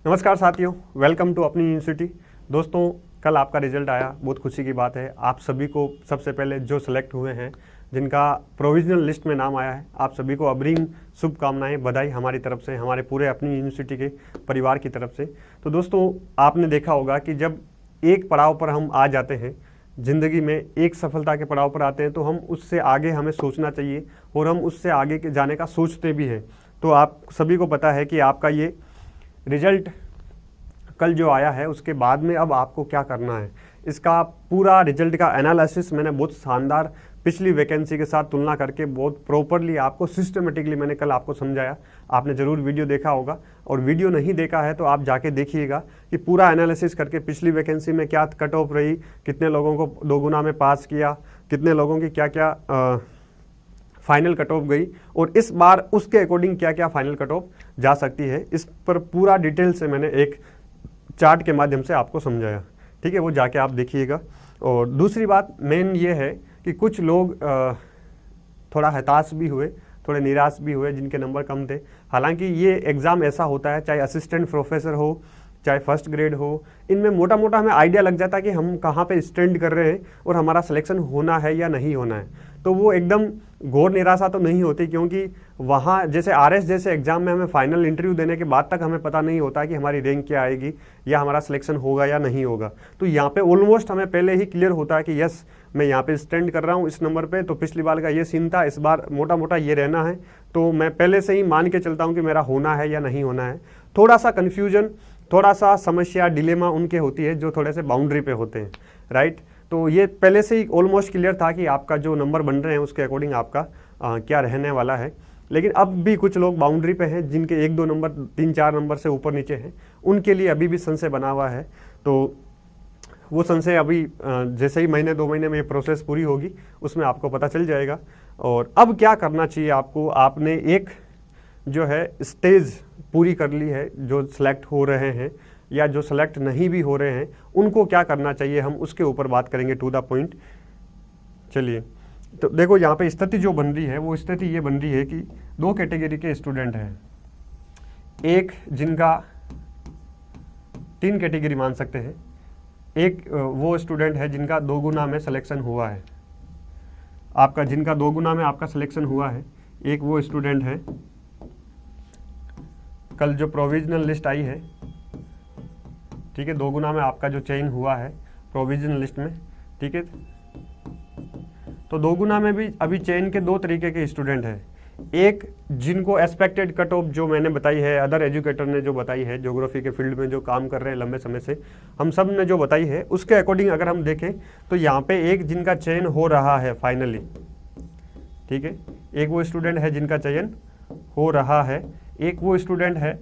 नमस्कार साथियों, welcome to अपनी यूनिवर्सिटी। दोस्तों, कल आपका रिजल्ट आया, बहुत खुशी की बात है। आप सभी को सबसे पहले जो सिलेक्ट हुए हैं, जिनका प्रोविजनल लिस्ट में नाम आया है, आप सभी को अग्रिम शुभकामनाएं, बधाई हमारी तरफ से, हमारे पूरे अपनी यूनिवर्सिटी के परिवार की तरफ से। तो दोस्तों, आपने देखा होगा कि जब एक पड़ाव पर हम आ जाते हैं ज़िंदगी में, एक सफलता के पड़ाव पर आते हैं, तो हम उससे आगे हमें सोचना चाहिए और हम उससे आगे के जाने का सोचते भी हैं। तो आप सभी को पता है कि आपका ये रिजल्ट कल जो आया है, उसके बाद में अब आपको क्या करना है, इसका पूरा रिजल्ट का एनालिसिस मैंने बहुत शानदार पिछली वैकेंसी के साथ तुलना करके बहुत प्रॉपरली आपको सिस्टमेटिकली मैंने कल आपको समझाया। आपने ज़रूर वीडियो देखा होगा, और वीडियो नहीं देखा है तो आप जाके देखिएगा कि पूरा एनालिसिस करके पिछली वैकेंसी में क्या कट ऑफ रही, कितने लोगों को 2 गुना में पास किया, कितने लोगों की क्या क्या फाइनल कट ऑफ गई, और इस बार उसके अकॉर्डिंग क्या क्या फाइनल कट ऑफ जा सकती है। इस पर पूरा डिटेल से मैंने एक चार्ट के माध्यम से आपको समझाया। ठीक है, वो जाके आप देखिएगा। और दूसरी बात मेन ये है कि कुछ लोग थोड़ा हताश भी हुए, थोड़े निराश भी हुए जिनके नंबर कम थे। हालांकि ये एग्ज़ाम ऐसा होता है, चाहे असिस्टेंट प्रोफेसर हो, चाहे फर्स्ट ग्रेड हो, इनमें मोटा मोटा हमें आइडिया लग जाता है कि हम कहाँ पे स्टैंड कर रहे हैं और हमारा सिलेक्शन होना है या नहीं होना है। तो वो एकदम घोर निराशा तो नहीं होती, क्योंकि वहाँ जैसे आरएस जैसे एग्जाम में हमें फाइनल इंटरव्यू देने के बाद तक हमें पता नहीं होता कि हमारी रैंक क्या आएगी या हमारा सिलेक्शन होगा या नहीं होगा। तो यहाँ पे ऑलमोस्ट हमें पहले ही क्लियर होता है कि यस, मैं यहाँ पे स्टैंड कर रहा हूँ इस नंबर पे, तो पिछली बार का ये सीन था, इस बार मोटा मोटा ये रहना है, तो मैं पहले से ही मान के चलता हूँ कि मेरा होना है या नहीं होना है। थोड़ा सा कन्फ्यूजन, थोड़ा सा समस्या, डिलेमा उनके होती है जो थोड़े से बाउंड्री पे होते हैं, राइट। तो ये पहले से ही ऑलमोस्ट क्लियर था कि आपका जो नंबर बन रहे हैं उसके अकॉर्डिंग आपका क्या रहने वाला है। लेकिन अब भी कुछ लोग बाउंड्री पे हैं जिनके 1-2 नंबर, 3-4 नंबर से ऊपर नीचे हैं, उनके लिए अभी भी संशय बना हुआ है। तो वो संशय अभी जैसे ही महीने 2 महीने में ये प्रोसेस पूरी होगी, उसमें आपको पता चल जाएगा। और अब क्या करना चाहिए आपको, आपने एक जो है स्टेज पूरी कर ली है, जो सिलेक्ट हो रहे हैं या जो सेलेक्ट नहीं भी हो रहे हैं, उनको क्या करना चाहिए, हम उसके ऊपर बात करेंगे टू द पॉइंट। चलिए, तो देखो यहाँ पे स्थिति जो बन रही है, वो स्थिति ये बन रही है कि 2 कैटेगरी के स्टूडेंट हैं। एक जिनका 3 कैटेगरी मान सकते हैं। एक वो स्टूडेंट है जिनका 2 गुना में सिलेक्शन हुआ है, आपका जिनका 2 गुना में आपका सिलेक्शन हुआ है। एक वो स्टूडेंट है, कल जो प्रोविजनल लिस्ट आई है, ठीक है, 2 गुना में आपका जो चयन हुआ है प्रोविजनल लिस्ट में, ठीक है। तो 2 गुना में भी अभी चयन के 2 तरीके के स्टूडेंट हैं। एक जिनको एक्सपेक्टेड कट ऑफ जो मैंने बताई है, अदर एजुकेटर ने जो बताई है, ज्योग्राफी के फील्ड में जो काम कर रहे हैं लंबे समय से, हम सब ने जो बताई है, उसके अकॉर्डिंग अगर हम देखें तो यहाँ पे एक जिनका चयन हो रहा है फाइनली, ठीक है, एक वो स्टूडेंट है जिनका चयन हो रहा है। एक वो स्टूडेंट है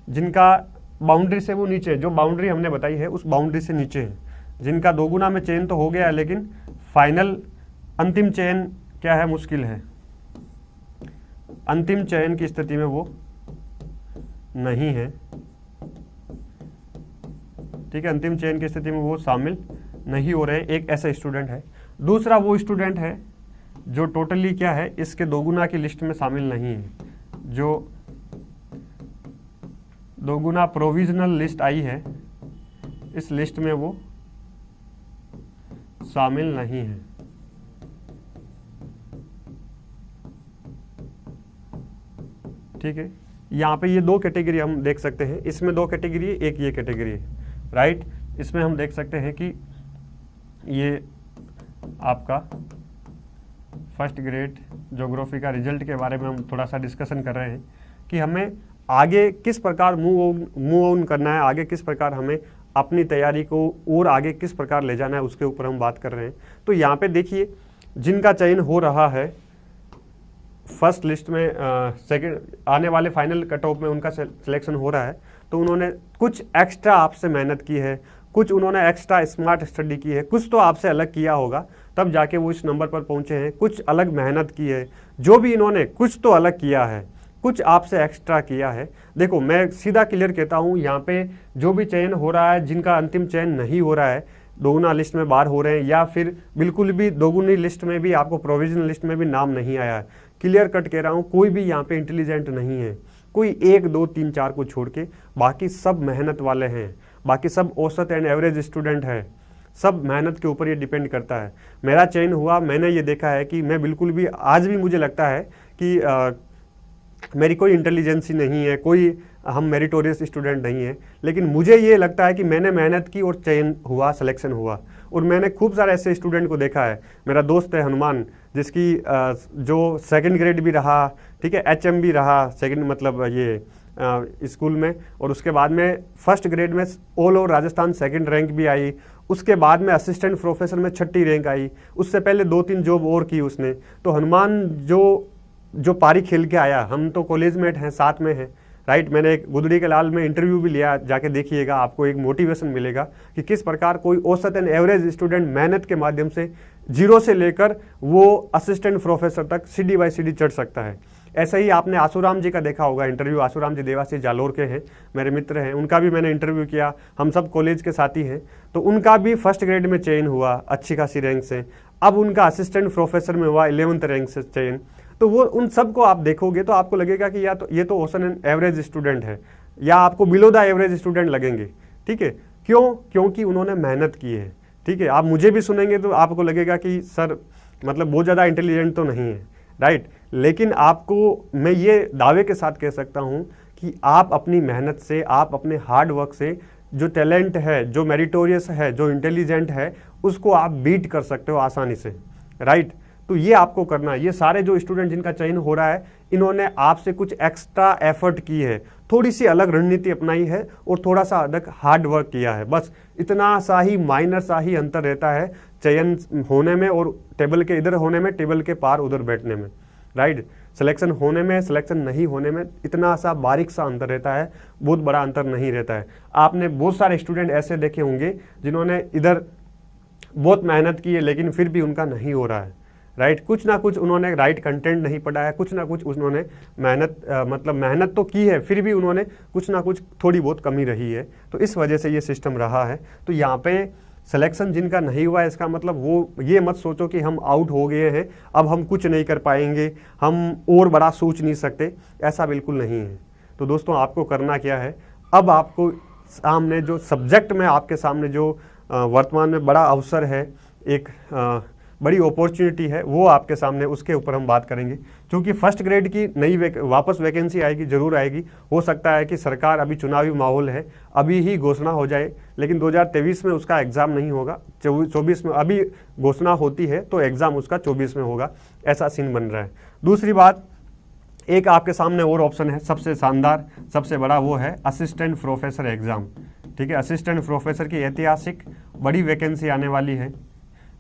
जिनका बाउंड्री से वो नीचे, जो बाउंड्री हमने बताई है उस बाउंड्री से नीचे है, जिनका 2 गुना में चयन तो हो गया है, लेकिन फाइनल अंतिम चयन क्या है, मुश्किल है। अंतिम चयन की स्थिति में वो नहीं है, ठीक है, अंतिम चयन की स्थिति में वो शामिल नहीं हो रहे। एक ऐसा स्टूडेंट है। दूसरा वो स्टूडेंट है जो टोटली क्या है, इसके 2 गुना की लिस्ट में शामिल नहीं है, जो 2 गुना प्रोविजनल लिस्ट आई है, इस लिस्ट में वो शामिल नहीं है। ठीक है, यहाँ पे ये 2 कैटेगरी हम देख सकते हैं, इसमें 2 कैटेगरी है, एक ये कैटेगरी है, राइट। इसमें हम देख सकते हैं कि ये आपका फर्स्ट ग्रेड ज्योग्राफी का रिजल्ट के बारे में हम थोड़ा सा डिस्कशन कर रहे हैं कि हमें आगे किस प्रकार मूव ऑन करना है, आगे किस प्रकार हमें अपनी तैयारी को और आगे किस प्रकार ले जाना है, उसके ऊपर हम बात कर रहे हैं। तो यहाँ पे देखिए, जिनका चयन हो रहा है फर्स्ट लिस्ट में, सेकंड आने वाले फाइनल कट ऑफ में उनका सिलेक्शन हो रहा है, तो उन्होंने कुछ एक्स्ट्रा आपसे मेहनत की है, कुछ उन्होंने एक्स्ट्रा स्मार्ट स्टडी की है, कुछ तो आपसे अलग किया होगा, तब जाके वो इस नंबर पर पहुंचे हैं। कुछ अलग मेहनत की है, जो भी इन्होंने कुछ तो अलग किया है, कुछ आपसे एक्स्ट्रा किया है। देखो, मैं सीधा क्लियर कहता हूँ, यहाँ पे जो भी चयन हो रहा है, जिनका अंतिम चयन नहीं हो रहा है, 2 गुना लिस्ट में बाहर हो रहे हैं, या फिर बिल्कुल भी 2 गुनी लिस्ट में भी, आपको प्रोविजनल लिस्ट में भी नाम नहीं आया है, क्लियर कट कह रहा हूँ, कोई भी यहाँ पे इंटेलिजेंट नहीं है, कोई 1 2 3 4 को छोड़ के बाकी सब मेहनत वाले हैं, बाकी सब औसत एंड एवरेज स्टूडेंट है, सब मेहनत के ऊपर ये डिपेंड करता है। मेरा चयन हुआ, मैंने ये देखा है कि मैं बिल्कुल भी आज भी मुझे लगता है कि मेरी कोई इंटेलिजेंसी नहीं है, कोई हम मेरिटोरियस स्टूडेंट नहीं है, लेकिन मुझे ये लगता है कि मैंने मेहनत की और चयन हुआ, सिलेक्शन हुआ। और मैंने खूब सारे ऐसे स्टूडेंट को देखा है। मेरा दोस्त है हनुमान, जिसकी जो सेकंड ग्रेड भी रहा, ठीक है, HM भी रहा सेकंड, मतलब ये स्कूल में, और उसके बाद में फर्स्ट ग्रेड में all over Rajasthan second rank भी आई, उसके बाद में असिस्टेंट प्रोफेसर में 6ठी रैंक आई, उससे पहले 2-3 जॉब और की उसने। तो हनुमान जो पारी खेल के आया, हम तो कॉलेज मेट हैं, साथ में हैं, राइट। मैंने एक गुदड़ी के लाल में इंटरव्यू भी लिया, जाके देखिएगा, आपको एक मोटिवेशन मिलेगा कि किस प्रकार कोई औसत एंड एवरेज स्टूडेंट मेहनत के माध्यम से 0 से लेकर वो असिस्टेंट प्रोफेसर तक सीढ़ी बाई सीढ़ी चढ़ सकता है। ऐसा ही आपने आसूराम जी का देखा होगा इंटरव्यू। आसूराम जी देवासी जालोर के हैं, मेरे मित्र हैं, उनका भी मैंने इंटरव्यू किया, हम सब कॉलेज के साथी हैं। तो उनका भी फर्स्ट ग्रेड में चयन हुआ अच्छी खासी रैंक से, अब उनका असिस्टेंट प्रोफेसर में हुआ 11th रैंक से चयन। तो वो उन सब को आप देखोगे तो आपको लगेगा कि या तो ये तो औसत एंड एवरेज स्टूडेंट है, या आपको बिलो द एवरेज स्टूडेंट लगेंगे, ठीक है। क्यों? क्योंकि उन्होंने मेहनत की है, ठीक है। आप मुझे भी सुनेंगे तो आपको लगेगा कि सर मतलब बहुत ज़्यादा इंटेलिजेंट तो नहीं है, राइट। लेकिन आपको मैं ये दावे के साथ कह सकता हूँ कि आप अपनी मेहनत से, आप अपने हार्ड वर्क से जो टैलेंट है, जो मेरिटोरियस है, जो इंटेलिजेंट है, उसको आप बीट कर सकते हो आसानी से, राइट। तो ये आपको करना है। ये सारे जो स्टूडेंट जिनका चयन हो रहा है, इन्होंने आपसे कुछ एक्स्ट्रा एफर्ट की है, थोड़ी सी अलग रणनीति अपनाई है और थोड़ा सा अलग हार्ड वर्क किया है, बस इतना सा ही माइनर सा ही अंतर रहता है चयन होने में और टेबल के इधर होने में, टेबल के पार उधर बैठने में, राइट। सिलेक्शन होने में, सिलेक्शन नहीं होने में इतना सा बारीक सा अंतर रहता है, बहुत बड़ा अंतर नहीं रहता है। आपने बहुत सारे स्टूडेंट ऐसे देखे होंगे जिन्होंने इधर बहुत मेहनत की है लेकिन फिर भी उनका नहीं हो रहा है, राइट। कुछ ना कुछ उन्होंने राइट कंटेंट नहीं पढ़ा है, कुछ ना कुछ उन्होंने मेहनत तो की है, फिर भी उन्होंने कुछ ना कुछ थोड़ी बहुत कमी रही है। तो इस वजह से ये सिस्टम रहा है। तो यहाँ पे सिलेक्शन जिनका नहीं हुआ है, इसका मतलब वो ये मत सोचो कि हम आउट हो गए हैं, अब हम कुछ नहीं कर पाएंगे, हम और बड़ा सोच नहीं सकते, ऐसा बिल्कुल नहीं है। तो दोस्तों आपको करना क्या है, अब आपको सामने जो सब्जेक्ट में आपके सामने जो वर्तमान में बड़ा अवसर है, एक बड़ी अपॉर्चुनिटी है, वो आपके सामने, उसके ऊपर हम बात करेंगे। क्योंकि फर्स्ट ग्रेड की नई वापस वैकेंसी आएगी, जरूर आएगी। हो सकता है कि सरकार, अभी चुनावी माहौल है, अभी ही घोषणा हो जाए, लेकिन 2023 में उसका एग्ज़ाम नहीं होगा, 24 में अभी घोषणा होती है तो एग्ज़ाम उसका 24 में होगा, ऐसा सीन बन रहा है। दूसरी बात, एक आपके सामने और ऑप्शन है, सबसे शानदार, सबसे बड़ा, वो है असिस्टेंट प्रोफेसर एग्ज़ाम, ठीक है। असिस्टेंट प्रोफेसर की ऐतिहासिक बड़ी वैकेंसी आने वाली है,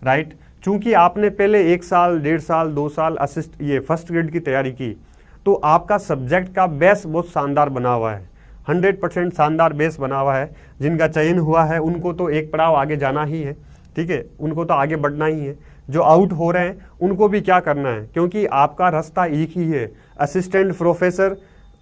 राइट। चूंकि आपने पहले 1 साल, 1.5 साल, 2 साल ये फर्स्ट ग्रेड की तैयारी की, तो आपका सब्जेक्ट का बेस बहुत शानदार बना हुआ है, 100% शानदार बेस बना हुआ है। जिनका चयन हुआ है उनको तो एक पड़ाव आगे जाना ही है, ठीक है, उनको तो आगे बढ़ना ही है। जो आउट हो रहे हैं उनको भी क्या करना है, क्योंकि आपका रास्ता एक ही है, असिस्टेंट प्रोफेसर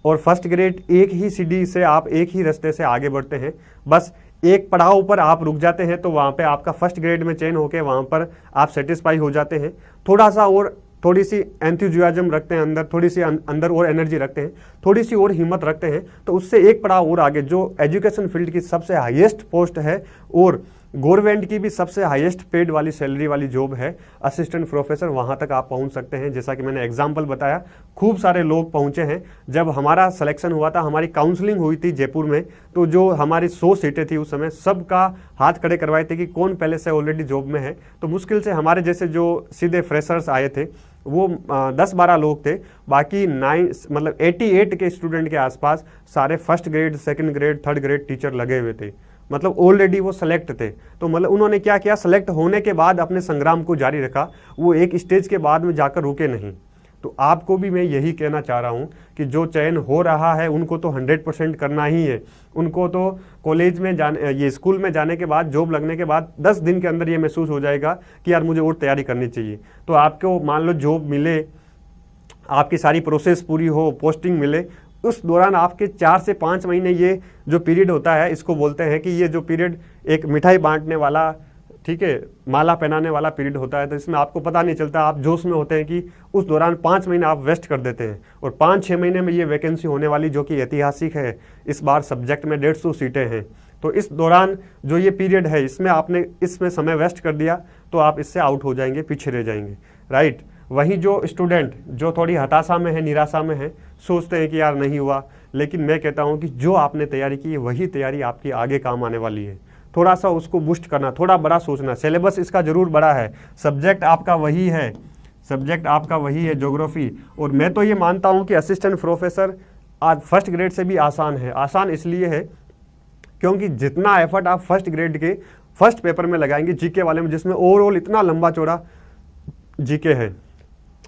और फर्स्ट ग्रेड, एक ही सीढ़ी से आप एक ही रास्ते से आगे बढ़ते हैं। बस एक पड़ाव पर आप रुक जाते हैं तो वहाँ पे आपका फर्स्ट ग्रेड में चयन होकर वहाँ पर आप सेटिस्फाई हो जाते हैं, थोड़ा सा और, थोड़ी सी एंथुजियाज्म रखते हैं अंदर, थोड़ी सी अंदर और एनर्जी रखते हैं, थोड़ी सी और हिम्मत रखते हैं, तो उससे एक पड़ाव और आगे, जो एजुकेशन फील्ड की सबसे हाईएस्ट पोस्ट है और गवर्नमेंट की भी सबसे हाईएस्ट पेड वाली सैलरी वाली जॉब है असिस्टेंट प्रोफेसर, वहाँ तक आप पहुँच सकते हैं। जैसा कि मैंने एग्जाम्पल बताया, खूब सारे लोग पहुँचे हैं। जब हमारा सिलेक्शन हुआ था, हमारी काउंसलिंग हुई थी जयपुर में, तो जो हमारी 100 सीटें थी उस समय, सबका हाथ खड़े करवाए थे कि कौन पहले से ऑलरेडी जॉब में है। तो मुश्किल से हमारे जैसे जो सीधे फ्रेशर्स आए थे वो 10-12 लोग थे, बाकी 88 के स्टूडेंट के आसपास सारे first grade, second grade, third grade teacher लगे हुए थे, मतलब ऑलरेडी वो सेलेक्ट थे। तो मतलब उन्होंने क्या किया, सेलेक्ट होने के बाद अपने संग्राम को जारी रखा, वो एक स्टेज के बाद में जाकर रुके नहीं। तो आपको भी मैं यही कहना चाह रहा हूँ कि जो चयन हो रहा है उनको तो 100% करना ही है। उनको तो कॉलेज में जाने, ये स्कूल में जाने के बाद, जॉब लगने के बाद 10 दिन के अंदर ये महसूस हो जाएगा कि यार मुझे और तैयारी करनी चाहिए। तो आपको मान लो जॉब मिले, आपकी सारी प्रोसेस पूरी हो, पोस्टिंग मिले, उस दौरान आपके 4 से 5 महीने ये जो पीरियड होता है, इसको बोलते हैं कि ये जो पीरियड एक मिठाई बांटने वाला, ठीक है, माला पहनाने वाला पीरियड होता है, तो इसमें आपको पता नहीं चलता, आप जोश में होते हैं कि उस दौरान 5 महीने आप वेस्ट कर देते हैं, और 5-6 महीने में ये वैकेंसी होने वाली जो कि ऐतिहासिक है, इस बार सब्जेक्ट में 150 सीटें हैं। तो इस दौरान जो ये पीरियड है, इसमें आपने इसमें समय वेस्ट कर दिया तो आप इससे आउट हो जाएंगे, पीछे रह जाएंगे, राइट। वहीं जो स्टूडेंट जो थोड़ी हताशा में है, निराशा में है, सोचते हैं कि यार नहीं हुआ, लेकिन मैं कहता हूँ कि जो आपने तैयारी की है वही तैयारी आपकी आगे काम आने वाली है। थोड़ा सा उसको बूस्ट करना, थोड़ा बड़ा सोचना। सिलेबस इसका ज़रूर बड़ा है, सब्जेक्ट आपका वही है, सब्जेक्ट आपका वही है ज्योग्राफी। और मैं तो ये मानता हूँ कि असिस्टेंट प्रोफेसर आज फर्स्ट ग्रेड से भी आसान है। आसान इसलिए है क्योंकि जितना एफर्ट आप फर्स्ट ग्रेड के फर्स्ट पेपर में लगाएंगे जीके वाले में, जिसमें ओवरऑल इतना लंबा चौड़ा जीके है,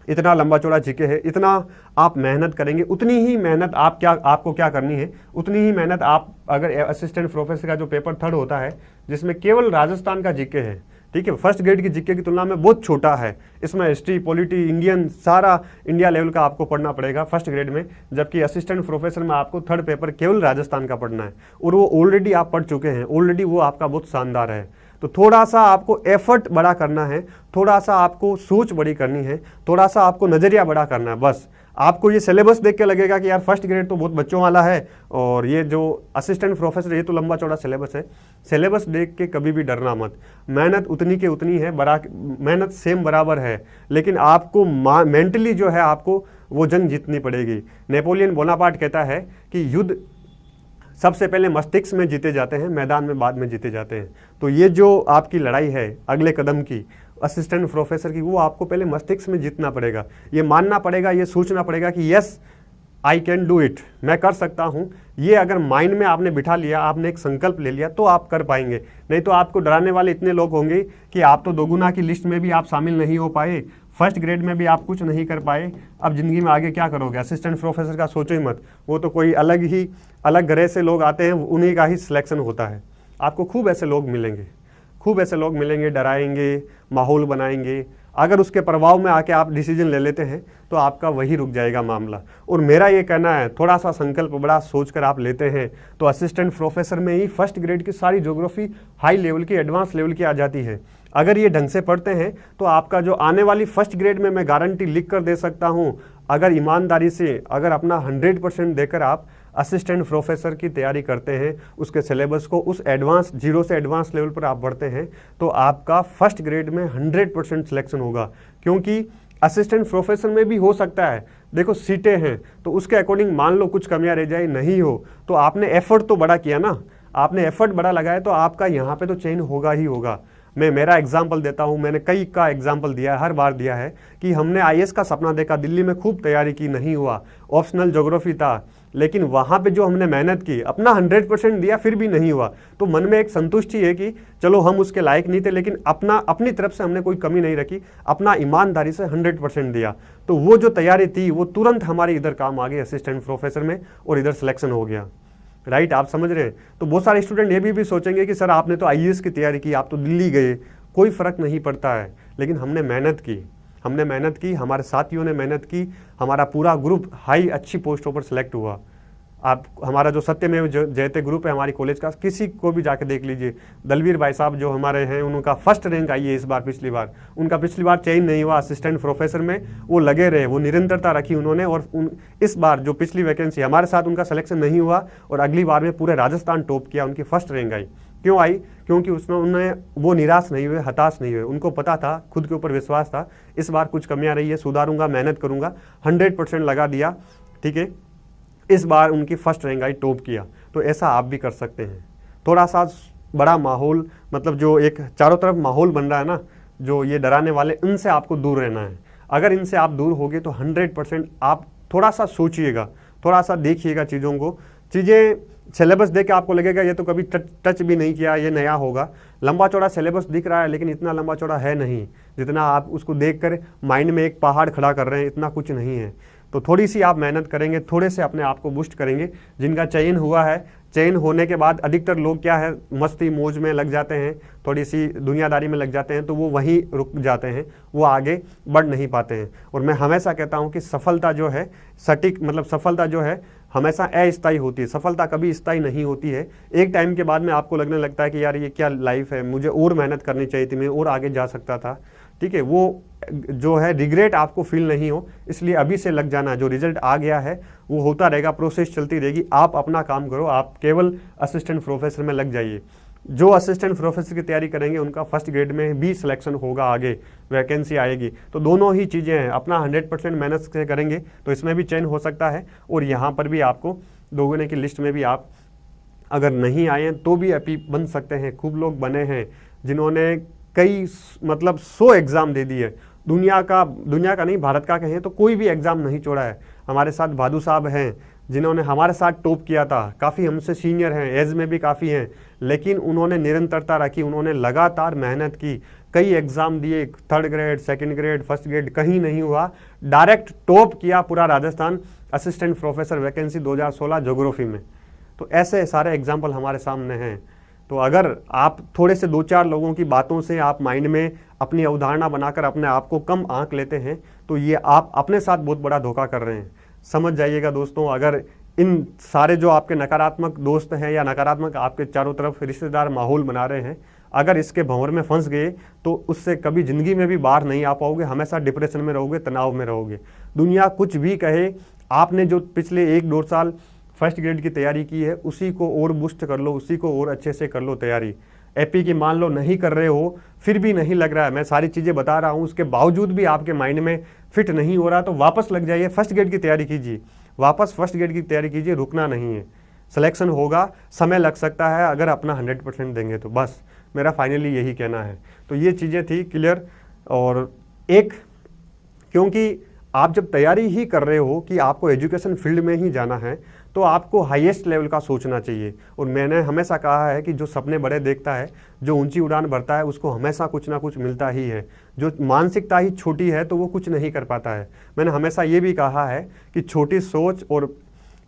इतना लंबा चौड़ा जीके है, इतना आप मेहनत करेंगे, उतनी ही मेहनत आपको क्या करनी है, उतनी ही मेहनत आप अगर असिस्टेंट प्रोफेसर का जो पेपर 3rd होता है, जिसमें केवल राजस्थान का जीके है, ठीक है, फर्स्ट ग्रेड की जीके की तुलना में बहुत छोटा है, इसमें हिस्ट्री, पॉलिटी, इंडियन, सारा इंडिया लेवल का आपको पढ़ना पड़ेगा फर्स्ट ग्रेड में, जबकि असिस्टेंट प्रोफेसर में आपको 3rd पेपर केवल राजस्थान का पढ़ना है, और वो ऑलरेडी आप पढ़ चुके हैं, ऑलरेडी वो आपका बहुत शानदार है। तो थोड़ा सा आपको एफर्ट बड़ा करना है, थोड़ा सा आपको सोच बड़ी करनी है, थोड़ा सा आपको नज़रिया बड़ा करना है। बस आपको ये सिलेबस देख के लगेगा कि यार फर्स्ट ग्रेड तो बहुत बच्चों वाला है, और ये जो असिस्टेंट प्रोफेसर ये तो लंबा चौड़ा सिलेबस है। सिलेबस देख के कभी भी डरना मत, मेहनत उतनी के उतनी है, मेहनत सेम बराबर है, लेकिन आपको मेंटली जो है आपको वो जंग जीतनी पड़ेगी। नेपोलियन बोनापार्ट कहता है कि युद्ध सबसे पहले मस्तिष्क में जीते जाते हैं, मैदान में बाद में जीते जाते हैं। तो ये जो आपकी लड़ाई है अगले कदम की असिस्टेंट प्रोफेसर की, वो आपको पहले मस्तिष्क में जीतना पड़ेगा, ये मानना पड़ेगा, ये सोचना पड़ेगा कि yes I can do it, मैं कर सकता हूँ। ये अगर माइंड में आपने बिठा लिया, आपने एक संकल्प ले लिया, तो आप कर पाएंगे। नहीं तो आपको डराने वाले इतने लोग होंगे कि आप तो दोगुना की लिस्ट में भी आप शामिल नहीं हो पाए, फर्स्ट ग्रेड में भी आप कुछ नहीं कर पाए, अब ज़िंदगी में आगे क्या करोगे। असिस्टेंट प्रोफेसर का सोचो ही मत, वो तो कोई अलग ग्रह से लोग आते हैं, उन्हीं का ही सिलेक्शन होता है। आपको खूब ऐसे लोग मिलेंगे, खूब ऐसे लोग मिलेंगे, डराएंगे, माहौल बनाएंगे। अगर उसके प्रभाव में आके आप डिसीजन ले लेते हैं तो आपका वही रुक जाएगा मामला। और मेरा ये कहना है, थोड़ा सा संकल्प बड़ा सोचकर आप लेते हैं तो असिस्टेंट प्रोफेसर में ही फर्स्ट ग्रेड की सारी ज्योग्राफी हाई लेवल की, एडवांस लेवल की आ जाती है। अगर ये ढंग से पढ़ते हैं तो आपका जो आने वाली फर्स्ट ग्रेड में मैं गारंटी लिख कर दे सकता हूँ, अगर ईमानदारी से, अगर अपना 100% देकर आप असिस्टेंट प्रोफेसर की तैयारी करते हैं, उसके सिलेबस को उस एडवांस 0 से एडवांस लेवल पर आप बढ़ते हैं, तो आपका फर्स्ट ग्रेड में 100% सिलेक्शन होगा। क्योंकि असिस्टेंट प्रोफेसर में भी हो सकता है, देखो सीटें हैं तो उसके अकॉर्डिंग मान लो कुछ कमियां रह जाए, नहीं हो तो आपने एफर्ट तो बड़ा किया ना, आपने एफर्ट बड़ा लगाया तो आपका यहाँ पे तो चेंज होगा ही होगा। मैं मेरा एग्जाम्पल देता हूँ, मैंने कई का एग्जाम्पल दिया है, हर बार दिया है कि हमने आईएएस का सपना देखा, दिल्ली में खूब तैयारी की, नहीं हुआ, ऑप्शनल ज्योग्राफी था, लेकिन वहाँ पे जो हमने मेहनत की, अपना 100% दिया, फिर भी नहीं हुआ, तो मन में एक संतुष्टि है कि चलो हम उसके लायक नहीं थे, लेकिन अपनी तरफ से हमने कोई कमी नहीं रखी, अपना ईमानदारी से 100% दिया, तो वो जो तैयारी थी वो तुरंत हमारी इधर काम आ गई असिस्टेंट प्रोफेसर में, और इधर सिलेक्शन हो गया। राइट, आप समझ रहे हैं। तो बहुत सारे स्टूडेंट ये भी सोचेंगे कि सर आपने तो आईएएस की तैयारी की, आप तो दिल्ली गए, कोई फ़र्क नहीं पड़ता है, लेकिन हमने मेहनत की, हमारे साथियों ने मेहनत की, हमारा पूरा ग्रुप हाई अच्छी पोस्टों पर सिलेक्ट हुआ। आप हमारा जो सत्यमेव जयते ग्रुप है हमारी कॉलेज का, किसी को भी जाके देख लीजिए, दलवीर भाई साहब जो हमारे हैं, उनका फर्स्ट रैंक आई है इस बार, पिछली बार उनका चयन नहीं हुआ असिस्टेंट प्रोफेसर में, वो लगे रहे, वो निरंतरता रखी उन्होंने, और इस बार जो पिछली वैकेंसी हमारे साथ उनका सिलेक्शन नहीं हुआ, और अगली बार में पूरे राजस्थान टॉप किया, उनकी फर्स्ट रैंक आई। क्यों आई? क्योंकि उसमें उन्हें वो निराश नहीं हुए, हताश नहीं हुए, उनको पता था, खुद के ऊपर विश्वास था, इस बार कुछ कमियां रही है, सुधारूंगा, मेहनत करूंगा, 100% लगा दिया, ठीक है, इस बार उनकी फर्स्ट रैंक आई, टॉप किया। तो ऐसा आप भी कर सकते हैं। थोड़ा सा बड़ा माहौल, मतलब जो एक चारों तरफ माहौल बन रहा है ना, जो ये डराने वाले, इनसे आपको दूर रहना है। अगर इनसे आप दूर होगे तो 100% आप थोड़ा सा सोचिएगा, थोड़ा सा देखिएगा चीज़ों को, चीज़ें सिलेबस देख के आपको लगेगा ये तो कभी टच भी नहीं किया, ये नया होगा। लंबा चौड़ा सिलेबस दिख रहा है, लेकिन इतना लंबा चौड़ा है नहीं, जितना आप उसको देखकर माइंड में एक पहाड़ खड़ा कर रहे हैं, इतना कुछ नहीं है। तो थोड़ी सी आप मेहनत करेंगे, थोड़े से अपने आप को बूस्ट करेंगे। जिनका चयन हुआ है चयन होने के बाद अधिकतर लोग क्या है, मस्ती मौज में लग जाते हैं, थोड़ी सी दुनियादारी में लग जाते हैं, तो वो वहीं रुक जाते हैं, वो आगे बढ़ नहीं पाते हैं। और मैं हमेशा कहता हूँ कि सफलता जो है सटीक, मतलब सफलता जो है हमेशा अस्थायी होती है, सफलता कभी स्थायी नहीं होती है। एक टाइम के बाद में आपको लगने लगता है कि यार ये क्या लाइफ है, मुझे और मेहनत करनी चाहिए थी, मैं और आगे जा सकता था, ठीक है। वो जो है रिग्रेट आपको फील नहीं हो, इसलिए अभी से लग जाना। जो रिजल्ट आ गया है वो होता रहेगा, प्रोसेस चलती रहेगी, आप अपना काम करो, आप केवल असिस्टेंट प्रोफेसर में लग जाइए। जो असिस्टेंट प्रोफेसर की तैयारी करेंगे उनका फर्स्ट ग्रेड में भी सिलेक्शन होगा, आगे वैकेंसी आएगी। तो दोनों ही चीज़ें हैं, अपना 100% मेहनत से करेंगे तो इसमें भी चयन हो सकता है, और यहाँ पर भी आपको दोगुने की लिस्ट में भी आप अगर नहीं आए हैं तो भी अपी बन सकते हैं। खूब लोग बने हैं जिन्होंने कई मतलब 100 एग्ज़ाम दे दिए, दुनिया का नहीं, भारत का कहें तो कोई भी एग्ज़ाम नहीं छोड़ा है। हमारे साथ भादू साहब हैं जिन्होंने हमारे साथ टॉप किया था, काफ़ी हमसे सीनियर हैं, एज में भी काफ़ी हैं, लेकिन उन्होंने निरंतरता रखी, उन्होंने लगातार मेहनत की, कई एग्ज़ाम दिए, 3rd grade, 2nd grade, 1st grade, कहीं नहीं हुआ, डायरेक्ट टॉप किया पूरा Rajasthan assistant professor vacancy 2016 geography में। तो ऐसे सारे एग्जाम्पल हमारे सामने हैं। तो अगर आप थोड़े से 2-4 लोगों की बातों से आप माइंड में अपनी अवधारणा बनाकर अपने आप को कम आंक लेते हैं तो ये आप अपने साथ बहुत बड़ा धोखा कर रहे हैं, समझ जाइएगा दोस्तों। अगर इन सारे जो आपके नकारात्मक दोस्त हैं या नकारात्मक आपके चारों तरफ रिश्तेदार माहौल बना रहे हैं, अगर इसके भंवर में फंस गए तो उससे कभी ज़िंदगी में भी बाहर नहीं आ पाओगे, हमेशा डिप्रेशन में रहोगे, तनाव में रहोगे। दुनिया कुछ भी कहे, आपने जो पिछले 1-2 साल फर्स्ट ग्रेड की तैयारी की है उसी को और बूस्ट कर लो, उसी को और अच्छे से कर लो तैयारी। एपी की मान लो नहीं कर रहे हो, फिर भी नहीं लग रहा है, मैं सारी चीज़ें बता रहा हूँ, उसके बावजूद भी आपके माइंड में फिट नहीं हो रहा, तो वापस लग जाइए, फर्स्ट ग्रेड की तैयारी कीजिए, वापस फर्स्ट ग्रेड की तैयारी कीजिए, रुकना नहीं है। सिलेक्शन होगा, समय लग सकता है, अगर अपना 100% देंगे तो, बस मेरा फाइनली यही कहना है। तो ये चीज़ें थी क्लियर। और एक, क्योंकि आप जब तैयारी ही कर रहे हो कि आपको एजुकेशन फील्ड में ही जाना है तो आपको हाईएस्ट लेवल का सोचना चाहिए। और मैंने हमेशा कहा है कि जो सपने बड़े देखता है, जो ऊंची उड़ान भरता है, उसको हमेशा कुछ ना कुछ मिलता ही है। जो मानसिकता ही छोटी है तो वो कुछ नहीं कर पाता है। मैंने हमेशा ये भी कहा है कि छोटी सोच और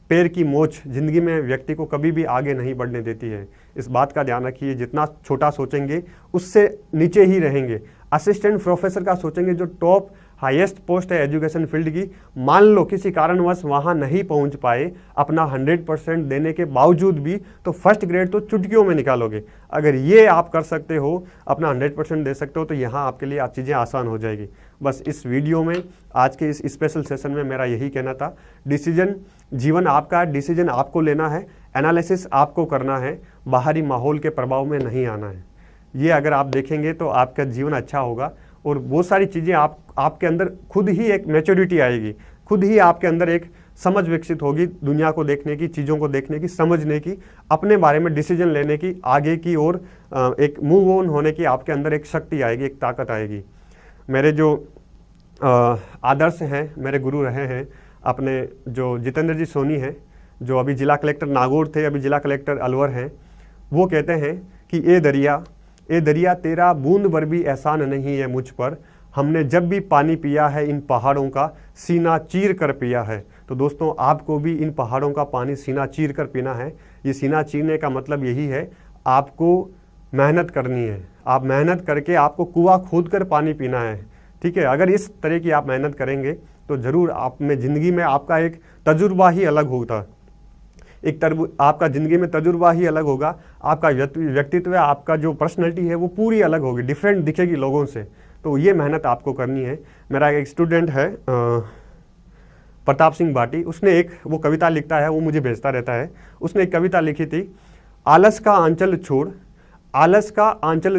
पैर की मोच ज़िंदगी में व्यक्ति को कभी भी आगे नहीं बढ़ने देती है। इस बात का ध्यान रखिए, जितना छोटा सोचेंगे उससे नीचे ही रहेंगे। असिस्टेंट प्रोफेसर का सोचेंगे, जो टॉप हाईएस्ट पोस्ट है एजुकेशन फील्ड की, मान लो किसी कारणवश वहाँ नहीं पहुँच पाए अपना 100% देने के बावजूद भी, तो फर्स्ट ग्रेड तो चुटकियों में निकालोगे। अगर ये आप कर सकते हो, अपना 100% दे सकते हो, तो यहाँ आपके लिए चीज़ें आसान हो जाएगी। बस इस वीडियो में, आज के इस स्पेशल सेशन में मेरा यही कहना था। डिसीजन जीवन आपका है, डिसीजन आपको लेना है, एनालिसिस आपको करना है, बाहरी माहौल के प्रभाव में नहीं आना है। ये अगर आप देखेंगे तो आपका जीवन अच्छा होगा और बहुत सारी चीज़ें आपके अंदर खुद ही एक मैच्योरिटी आएगी, खुद ही आपके अंदर एक समझ विकसित होगी, दुनिया को देखने की, चीज़ों को देखने की, समझने की, अपने बारे में डिसीजन लेने की, आगे की ओर एक मूव ऑन होने की आपके अंदर एक शक्ति आएगी, एक ताकत आएगी। मेरे जो आदर्श हैं, मेरे गुरु रहे हैं अपने, जो जितेंद्र जी सोनी हैं, जो अभी जिला कलेक्टर नागौर थे, अभी जिला कलेक्टर अलवर हैं, वो कहते हैं कि ए दरिया तेरा बूंद भर भी एहसान नहीं है मुझ पर, हमने जब भी पानी पिया है इन पहाड़ों का सीना चीर कर पिया है। तो दोस्तों, आपको भी इन पहाड़ों का पानी सीना चीर कर पीना है। ये सीना चीरने का मतलब यही है, आपको मेहनत करनी है, आप मेहनत करके आपको कुआं खोद कर पानी पीना है, ठीक है। अगर इस तरह की आप मेहनत करेंगे तो ज़रूर आप में ज़िंदगी में आपका एक तजुर्बा ही अलग होगा, आपका ज़िंदगी में तजुर्बा ही अलग होगा, आपका व्यक्तित्व, आपका जो पर्सनैलिटी है वो पूरी अलग होगी, डिफरेंट दिखेगी लोगों से। तो ये मेहनत आपको करनी है। मेरा एक स्टूडेंट है प्रताप सिंह भाटी, उसने एक वो कविता लिखता है, वो मुझे भेजता रहता है। उसने एक कविता लिखी थी, आलस का आंचल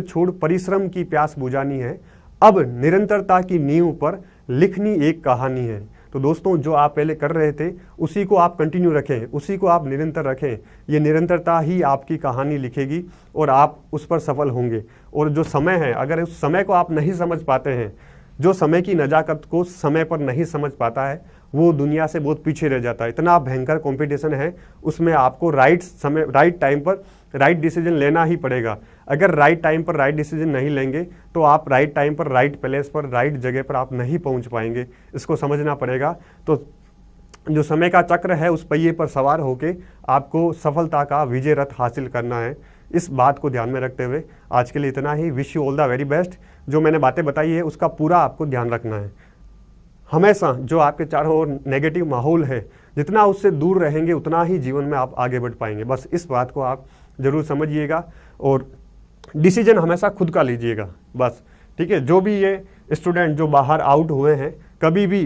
छोड़ परिश्रम की प्यास बुझानी है, अब निरंतरता की नींव पर लिखनी एक कहानी है। तो दोस्तों, जो आप पहले कर रहे थे उसी को आप कंटिन्यू रखें, उसी को आप निरंतर रखें। ये निरंतरता ही आपकी कहानी लिखेगी और आप उस पर सफल होंगे। और जो समय है, अगर उस समय को आप नहीं समझ पाते हैं, जो समय की नजाकत को समय पर नहीं समझ पाता है, वो दुनिया से बहुत पीछे रह जाता है। इतना भयंकर कंपटीशन है, उसमें आपको राइट समय, राइट टाइम पर राइट डिसीजन लेना ही पड़ेगा। अगर राइट टाइम पर राइट डिसीजन नहीं लेंगे तो आप राइट टाइम पर, राइट प्लेस पर, राइट जगह पर आप नहीं पहुंच पाएंगे, इसको समझना पड़ेगा। तो जो समय का चक्र है उस पहिए पर सवार होके आपको सफलता का विजय रथ हासिल करना है। इस बात को ध्यान में रखते हुए आज के लिए इतना ही। Wish you all the very best. जो मैंने बातें बताई है उसका पूरा आपको ध्यान रखना है। हमेशा जो आपके चारों ओर नेगेटिव माहौल है, जितना उससे दूर रहेंगे उतना ही जीवन में आप आगे बढ़ पाएंगे। बस इस बात को आप ज़रूर समझिएगा और डिसीजन हमेशा खुद का लीजिएगा बस, ठीक है। जो भी ये स्टूडेंट जो बाहर आउट हुए हैं, कभी भी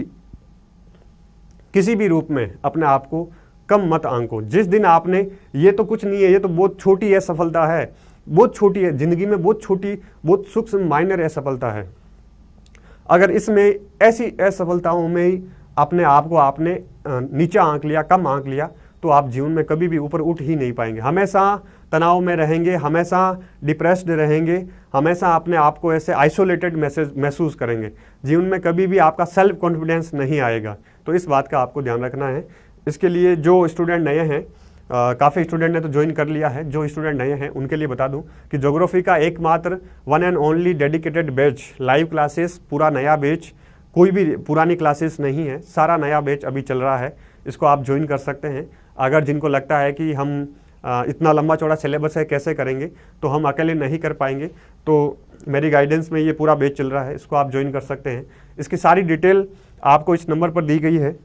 किसी भी रूप में अपने आप को कम मत आंको। जिस दिन आपने ये तो कुछ नहीं है, ये तो बहुत छोटी है सफलता है, बहुत छोटी है ज़िंदगी में, बहुत छोटी, बहुत सूक्ष्म माइनर असफलता है, अगर इसमें ऐसी असफलताओं में ही अपने आप को आपने नीचा आंक लिया, कम आंक लिया, तो आप जीवन में कभी भी ऊपर उठ ही नहीं पाएंगे। हमेशा तनाव में रहेंगे, हमेशा डिप्रेस्ड रहेंगे, हमेशा अपने आप को ऐसे आइसोलेटेड महसूस करेंगे। जीवन में कभी भी आपका सेल्फ कॉन्फिडेंस नहीं आएगा। तो इस बात का आपको ध्यान रखना है। इसके लिए जो स्टूडेंट नए हैं, काफ़ी स्टूडेंट ने तो ज्वाइन कर लिया है, जो स्टूडेंट नए हैं उनके लिए बता दूं कि ज्योग्राफी का एकमात्र one and only dedicated batch, live classes, पूरा नया बैच, कोई भी पुरानी क्लासेस नहीं है, सारा नया बैच अभी चल रहा है। इसको आप ज्वाइन कर सकते हैं। अगर जिनको लगता है कि हम इतना लंबा चौड़ा सिलेबस है कैसे करेंगे, तो हम अकेले नहीं कर पाएंगे, तो मेरी गाइडेंस में ये पूरा बैच चल रहा है, इसको आप ज्वाइन कर सकते हैं। इसकी सारी डिटेल आपको इस नंबर पर दी गई है,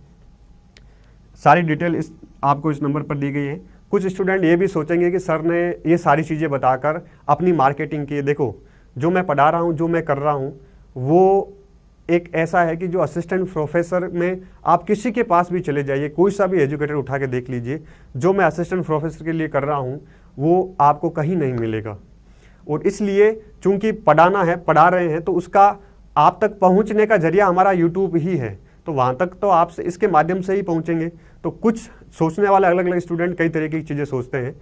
सारी डिटेल आपको इस नंबर पर दी गई है। कुछ स्टूडेंट ये भी सोचेंगे कि सर ने ये सारी चीज़ें बताकर अपनी मार्केटिंग की। देखो, जो मैं पढ़ा रहा हूँ, जो मैं कर रहा हूँ, वो एक ऐसा है कि जो असिस्टेंट प्रोफेसर में आप किसी के पास भी चले जाइए, कोई सा भी एजुकेटर उठा के देख लीजिए, जो मैं असिस्टेंट प्रोफेसर के लिए कर रहा हूँ वो आपको कहीं नहीं मिलेगा। और इसलिए चूंकि पढ़ाना है, पढ़ा रहे हैं, तो उसका आप तक पहुँचने का जरिया हमारा यूट्यूब ही है, तो वहाँ तक तो आपसे इसके माध्यम से ही पहुँचेंगे। तो कुछ सोचने वाले अलग अलग स्टूडेंट कई तरह की चीज़ें सोचते हैं,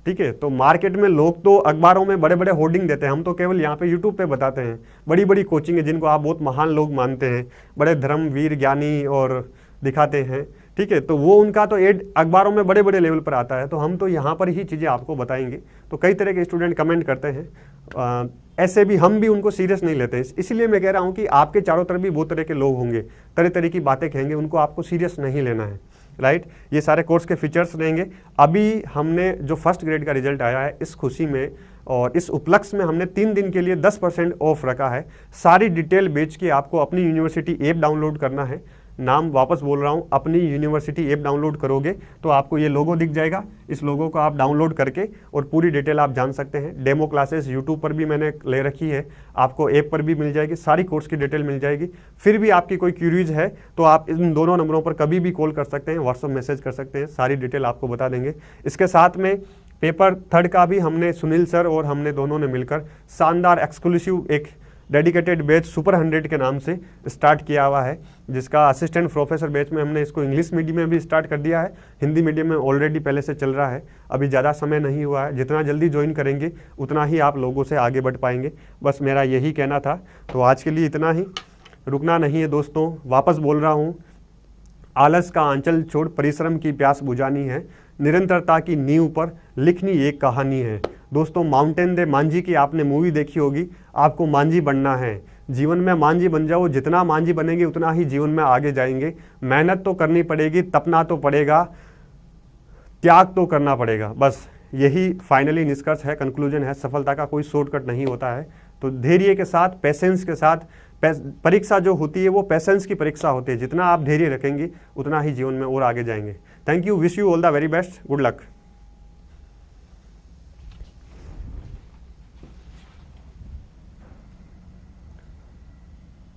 ठीक है। तो मार्केट में लोग तो अखबारों में बड़े बड़े होर्डिंग देते हैं, हम तो केवल यहाँ पे यूट्यूब पे बताते हैं। बड़ी बड़ी कोचिंग है जिनको आप बहुत महान लोग मानते हैं, बड़े धर्मवीर ज्ञानी और दिखाते हैं, ठीक है। तो वो उनका तो एड अखबारों में बड़े बड़े लेवल पर आता है, तो हम तो यहाँ पर ही चीज़ें आपको बताएंगे। तो कई तरह के स्टूडेंट कमेंट करते हैं, ऐसे भी हम भी उनको सीरियस नहीं लेते हैं। इसलिए मैं कह रहा हूँ कि आपके चारों तरफ भी बहुत तरह के लोग होंगे, तरह तरह की बातें कहेंगे, उनको आपको सीरियस नहीं लेना है, राइट। ये सारे कोर्स के फीचर्स रहेंगे। अभी हमने जो फर्स्ट ग्रेड का रिजल्ट आया है, इस खुशी में और इस उपलक्ष्य में हमने 3 दिन के लिए 10% ऑफ रखा है। सारी डिटेल बेच के आपको अपनी यूनिवर्सिटी ऐप डाउनलोड करना है। नाम वापस बोल रहा हूँ, अपनी यूनिवर्सिटी ऐप डाउनलोड करोगे तो आपको ये लोगो दिख जाएगा। इस लोगो को आप डाउनलोड करके और पूरी डिटेल आप जान सकते हैं। डेमो क्लासेस यूट्यूब पर भी मैंने ले रखी है, आपको ऐप पर भी मिल जाएगी, सारी कोर्स की डिटेल मिल जाएगी। फिर भी आपकी कोई क्यूरीज है तो आप इन दोनों नंबरों पर कभी भी कॉल कर सकते हैं, व्हाट्सअप मैसेज कर सकते हैं, सारी डिटेल आपको बता देंगे। इसके साथ में पेपर 3 का भी हमने सुनील सर और हमने दोनों ने मिलकर शानदार एक्सक्लूसिव एक डेडिकेटेड बैच सुपर 100 के नाम से स्टार्ट किया हुआ है, जिसका असिस्टेंट प्रोफेसर बैच में हमने इसको इंग्लिश मीडियम में भी स्टार्ट कर दिया है, हिंदी मीडियम में ऑलरेडी पहले से चल रहा है। अभी ज़्यादा समय नहीं हुआ है, जितना जल्दी ज्वाइन करेंगे उतना ही आप लोगों से आगे बढ़ पाएंगे। बस मेरा यही कहना था। तो आज के लिए इतना ही, रुकना नहीं है दोस्तों, वापस बोल रहा हूँ, आलस का आंचल छोड़ परिश्रम की प्यास बुझानी है, निरंतरता की नींव पर लिखनी एक कहानी है। दोस्तों, माउंटेन दे मांझी की आपने मूवी देखी होगी, आपको मांझी बनना है, जीवन में मांझी बन जाओ। जितना मांझी बनेंगे उतना ही जीवन में आगे जाएंगे। मेहनत तो करनी पड़ेगी, तपना तो पड़ेगा, त्याग तो करना पड़ेगा। बस यही फाइनली निष्कर्ष है, कंक्लूजन है। सफलता का कोई शॉर्टकट नहीं होता है। तो धैर्य के साथ, पेशेंस के साथ, परीक्षा जो होती है वो पेशेंस की परीक्षा होती है। जितना आप धैर्य रखेंगे उतना ही जीवन में और आगे जाएंगे। Thank you, wish you all the very best, good luck.